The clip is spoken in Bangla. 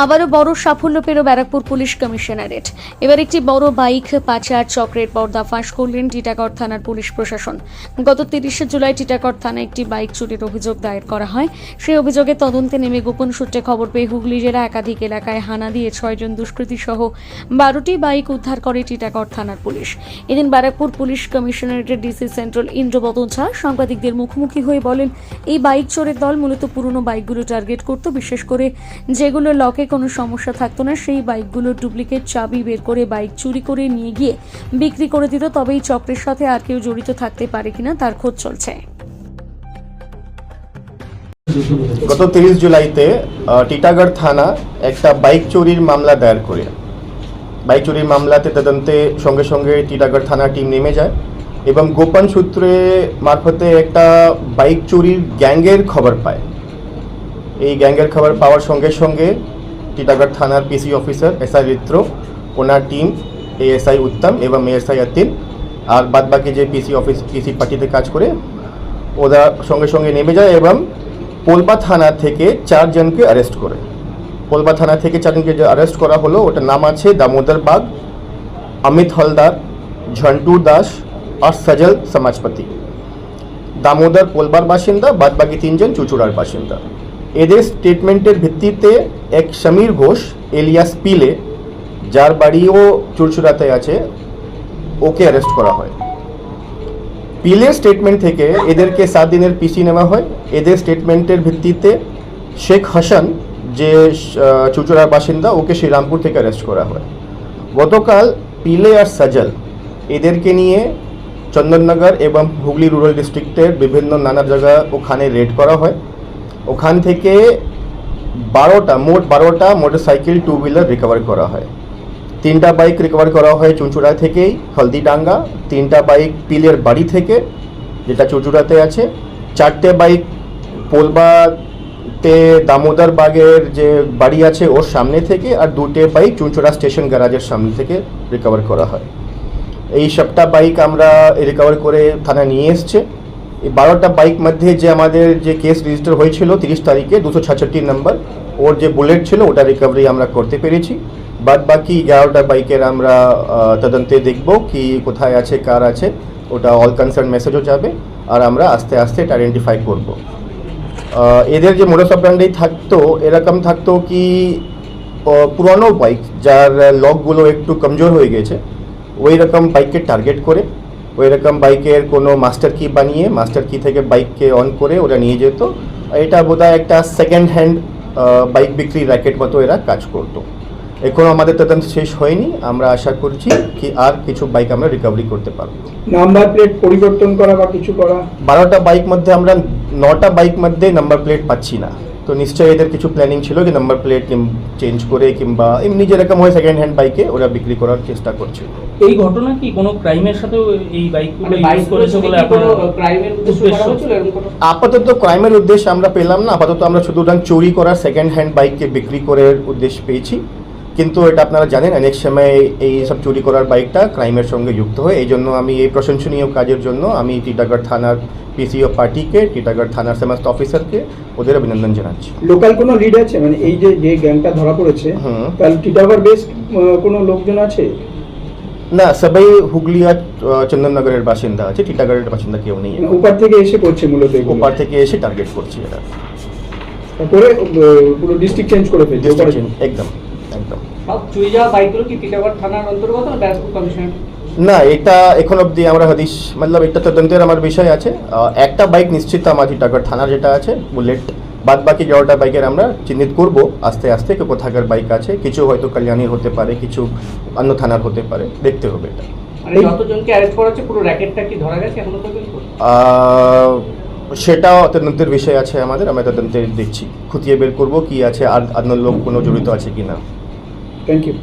আবারও বড় সাফল্য পেল ব্যারাকপুর পুলিশ কমিশনারেট। এবার একটি বড় বাইক পাচার চক্রের পর্দাফাঁস করলেন টিটাগড় থানার পুলিশ প্রশাসন। গত 30শে জুলাই টিটাগড় থানায় একটি বাইক চুরির অভিযোগ দায়ের করা হয়। সেই অভিযোগে তদন্তে নেমে গোপন সূত্রে খবর পেয়ে হুগলি জেলা একাধিক এলাকায় হানা দিয়ে 6 জন দুষ্কৃতী সহ 12টি বাইক উদ্ধার করে টিটাগড় থানার পুলিশ। এদিন ব্যারাকপুর পুলিশ কমিশনারেটের ডিসি সেন্ট্রাল ইন্দ্রবত ঝা সাংবাদিকদের মুখোমুখি হয়ে বলেন, এই বাইক চোরের দল মূলত পুরনো বাইকগুলো টার্গেট করত, বিশেষ করে যেগুলো লকে কোনো সমস্যা থাকতো না সেই বাইকগুলোর ডুপ্লিকেট চাবি বের করে বাইক চুরি করে নিয়ে গিয়ে বিক্রি করে দিত। তবে এই চক্রের সাথে আর কেউ জড়িত থাকতে পারে কিনা তার খোঁজ চলছে। গত 30 জুলাইতে টিটাগড় থানা একটা বাইক চুরির মামলা দায়ের করে। বাইক চুরির মামলাতে তদন্তে সঙ্গে সঙ্গে টিটাগড় থানা টিম নেমে যায় এবং গোপন সূত্রে মারফতে একটা বাইক চুরির গ্যাংয়ের খবর পায়। এই গ্যাংয়ের খবর পাওয়ার সঙ্গে সঙ্গে টিটাগড় থানার পিসি অফিসার এসআই রিত্র, ওনার টিম এএসআই উত্তম এবং এএসআই আতিল আর বাদবাকি যে পিসি পার্টিতে কাজ করে ওরা সঙ্গে সঙ্গে নেমে যায় এবং পোলবা থানা থেকে 4 জনকে অ্যারেস্ট করে। পোলবা থানা থেকে 4 জনকে যে অ্যারেস্ট করা হলো ওটার নাম আছে দামোদর বাগ, অমিত হলদার, ঝন্টু দাস আর সজল সমাজপতি। দামোদর পোলবার বাসিন্দা, বাদবাকি 3 জন চুচুড়ার বাসিন্দা। এদের স্টেটমেন্টের ভিত্তিতে এক সমীর ঘোষ এলিয়াস পিলে, যার বাড়িও চুরচুড়াতে আছে, ওকে অ্যারেস্ট করা হয়। পিলের স্টেটমেন্ট থেকে এদেরকে 7 দিনের পিসি নেওয়া হয়। এদের স্টেটমেন্টের ভিত্তিতে শেখ হাসান, যে চুচুড়ার বাসিন্দা, ওকে শ্রীরামপুর থেকে অ্যারেস্ট করা হয়। গতকাল পিলে আর সজল এদেরকে নিয়ে চন্দননগর এবং হুগলি রুরাল ডিস্ট্রিক্টের বিভিন্ন নানা জায়গা ওখানে রেড করা হয়। ওখান থেকে মোট 12টা মোটরসাইকেল 2 হুইলার রিকভার করা হয়। 3টা বাইক রিকভার করা হয় চুঁচুড়া থেকেই হলদিডাঙ্গা, 3টা বাইক পিলের বাড়ি থেকে যেটা চুঁচুড়াতে আছে, 4টে বাইক পোলবাতে দামোদর বাগের যে বাড়ি আছে ওর সামনে থেকে, আর 2টে বাইক চুঁচুড়া স্টেশন গ্যারাজের সামনে থেকে রিকভার করা হয়। এই সবটা বাইক আমরা রিকভার করে থানা নিয়ে এসছে। এই 12টা বাইক মধ্যে যে আমাদের যে কেস রেজিস্টার হয়েছিল 30 তারিখে 266 নম্বর, ওর যে বুলেট ছিল ওটা রিকভারি আমরা করতে পেরেছি। বাদ বাকি 11টা বাইকের আমরা তদন্তে দেখব কি কোথায় আছে, কার আছে, ওটা অল কনসার্ন মেসেজও যাবে আর আমরা আস্তে আস্তে এটা আইডেন্টিফাই করব। এদের যে মোডাস অপারেন্ডি থাকতো এরকম থাকতো কি পুরনো বাইক যার লকগুলো একটু কমজোর হয়ে গেছে ওই রকম বাইককে টার্গেট করে ওই রকম বাইকের কোনো মাস্টার কি বানিয়ে মাস্টার কি থেকে বাইককে অন করে ওরা নিয়ে যেত। এটা বোধহয় একটা সেকেন্ড হ্যান্ড বাইক বিক্রি র্যাকেট মতো এরা কাজ করতো। এখনও আমাদের তদন্ত শেষ হয়নি, আমরা আশা করছি কি আর কিছু বাইক আমরা রিকভারি করতে পারবো। নাম্বার প্লেট পরিবর্তন করা বা কিছু করা? 12টা বাইক মধ্যে আমরা 9টা বাইক মধ্যে নাম্বার প্লেট পাচ্ছি না, তো নিশ্চয়ই এদের কিছু প্ল্যানিং ছিল কি নাম্বার প্লেট চেঞ্জ করে কিংবা এমনি যেরকম হয় সেকেন্ড হ্যান্ড বাইকে ওরা বিক্রি করার চেষ্টা করছে। এই ঘটনা কি কোনো ক্রাইমের সাথেও এই বাইকগুলো ইউজ করেছে বলে আপনারা ক্রাইমের উদ্দেশ্য ছিল? আপাতত ক্রাইমের উদ্দেশ্য আমরা পেলাম না, আপাতত আমরা শুধু চুরি করার সেকেন্ড হ্যান্ড বাইককে বিক্রি করার উদ্দেশ্য পেয়েছি। কিন্তু এটা আপনারা জানেন অনেক সময় এই সব চুরি করার বাইকটা ক্রাইমের সঙ্গে যুক্ত হয়। এই জন্য আমি এই প্রশংসনীয় কাজের জন্য আমি টিটাগড় থানার পিসিও পার্টিকে, টিটাগড় থানার সমস্ত অফিসারকে ওদের অভিনন্দন জানাচ্ছি। লোকাল কোনো লিড আছে, মানে এই যে গ্যাংটা ধরা পড়েছে তাহলে টিটাগড় বেস কোনো লোকজন আছে? না, সবাই হুগলি আর চন্দননগরের বাসিন্দা আছে, টিটাগড়ের বাসিন্দা কেউ নেই। উপর থেকে এসে করছে মূলত, উপর থেকে এসে টার্গেট করছে এরা, তারপরে পুরো ডিস্ট্রিক্ট চেঞ্জ করে ফেলছে। একদম একদম। সব চুরি যাওয়া বাইকগুলো কি টিটাগড় থানার অন্তর্গত না ব্যারাকপুর কমিশনার? না, এটা এখন অবধি আমরা হদিশ মতলব এটা তদন্তের আমার বিষয় আছে। একটা বাইক নিশ্চিত আমার টিটাগড় থানার যেটা আছে বুলেট, বাদ বাকি 11টা বাইকের আমরা চিহ্নিত করব আস্তে আস্তে কোথাকার বাইক আছে। কিছু হয়তো কল্যাণীর হতে পারে, কিছু অন্য থানার হতে পারে, দেখতে হবে এটা। মানে যতজনকে অ্যারেস্ট করা হচ্ছে পুরো র্যাকেটটা কি ধরা গেছে এখনো পর্যন্ত? সেটাও তদন্তের বিষয় আছে আমাদের, আমরা তদন্তে দেখছি, খুঁটিয়ে বের করবো কি আছে আর অন্য লোক কোনো জড়িত আছে কি না। Thank you.